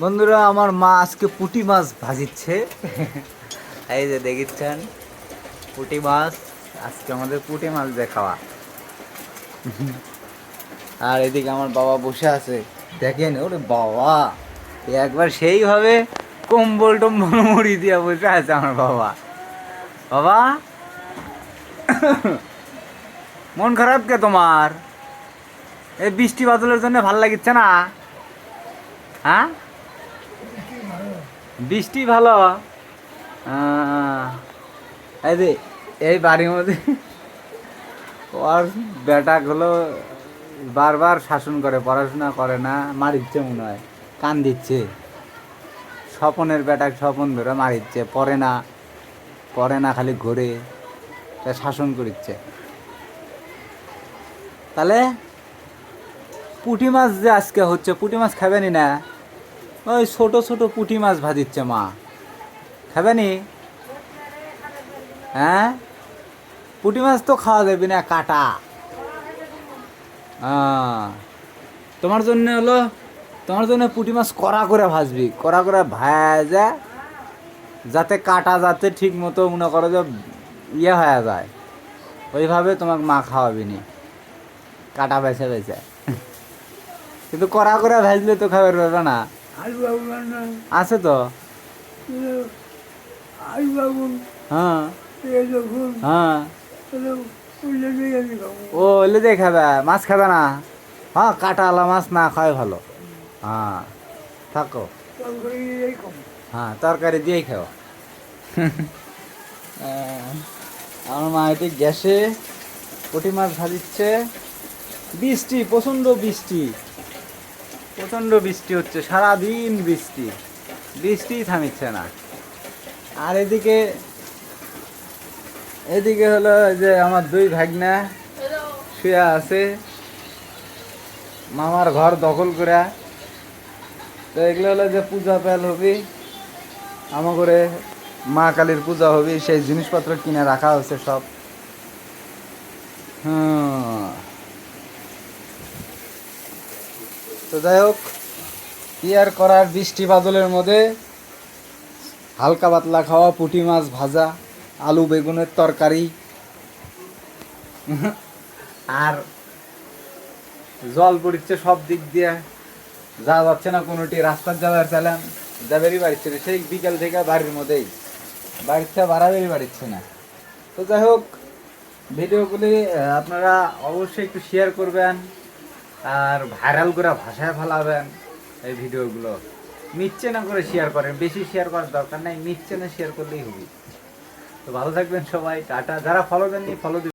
বন্ধুরা, আমার মা আজকে পুঁটি মাছ ভাজিচ্ছে। এই যে দেখিচ্ছেন পুঁটি মাছ, আজকে আমাদের পুঁটি মাছ দিয়ে খাওয়া। আর এদিকে আমার বাবা বসে আছে, দেখেন ওরে বাবা, একবার সেইভাবে কম্বল টম্বল মুড়ি দিয়ে বসে আছে আমার বাবা। বাবা, মন খারাপ কে তোমার? এই বৃষ্টি বাদলের জন্য ভাল লাগিচ্ছে না? হ্যাঁ, বৃষ্টি ভালো। এই যে এই বাড়ির মধ্যে ওর বেটাগুলো বারবার শাসন করে, পড়াশোনা করে না, মারিচ্ছে মনে হয়, কান দিচ্ছে। স্বপনের বেটা স্বপন ধরে মারিচ্ছে, পড়ে না খালি ঘুরে, তা শাসন করিচ্ছে। তাহলে পুঁটি মাছ যে আজকে হচ্ছে, পুঁটি মাছ খাবেনি না? ওই ছোট ছোট পুঁটি মাছ ভাজিচ্ছে মা, খাবেনি? হ্যাঁ, পুঁটি মাছ তো খাওয়া যাবে না, কাটা। তোমার জন্য হলো, তোমার জন্য পুঁটি মাছ কড়া করে ভাজবি, কড়া করে ভাজা, যাতে কাটা যাতে ঠিক মতো মনে করো যে ইয়ে হয়ে যায়, ওইভাবে তোমাকে মা খাওয়াবি নি, কাটা বেছে বেছে। কিন্তু কড়া করে ভাজলে তো খাবার পাবে না। আছে তো। হ্যাঁ হ্যাঁ, ও এলে দিয়ে খাবে, মাছ খাবে না? হ্যাঁ, কাটাওয়ালা মাছ না খাওয়াই ভালো। হ্যাঁ, থাকো। হ্যাঁ, তরকারি দিয়েই খাও। আমার মা এটি গ্যাসে পুঁটি মাছ ভাজিচ্ছে। বৃষ্টি, প্রচণ্ড বৃষ্টি, প্রচণ্ড বৃষ্টি হচ্ছে, সারাদিন বৃষ্টি, বৃষ্টি থামিচ্ছে না। আর এদিকে এদিকে হলো যে আমার দুই ভাগনা শুয়ে আছে মামার ঘর দখল করে। তো এগুলো হলো যে পূজা পেল হবি, আমার করে মা কালীর পূজা হবে, সেই জিনিসপত্র কিনে রাখা হচ্ছে সব। তো যাই হোক, কি আর করার, বৃষ্টি বাদলের মধ্যে হালকা পাতলা খাওয়া, পুঁটি মাছ ভাজা, আলু বেগুনের তরকারি। আর জল পড়ছে সব দিক দিয়ে, যা যাচ্ছে না কোনোটি, রাস্তার যাওয়ার চালান যাবেরই বাড়িচ্ছে না, সেই বিকেল থেকে বাড়ির মধ্যেই, বাড়ির থেকে বাড়াবেরই বাড়িচ্ছে না। তো যাই হোক, ভিডিওগুলি আপনারা অবশ্যই একটু শেয়ার করবেন আর ভাইরাল করে ভাষায় ফেলাবেন। এই ভিডিওগুলো মিথ্যে না করে শেয়ার করেন, বেশি শেয়ার করার দরকার নাই, মিথ্যে না শেয়ার করলেই হবে। তো ভালো থাকবেন সবাই, টাটা। যারা ফলো দেননি ফলো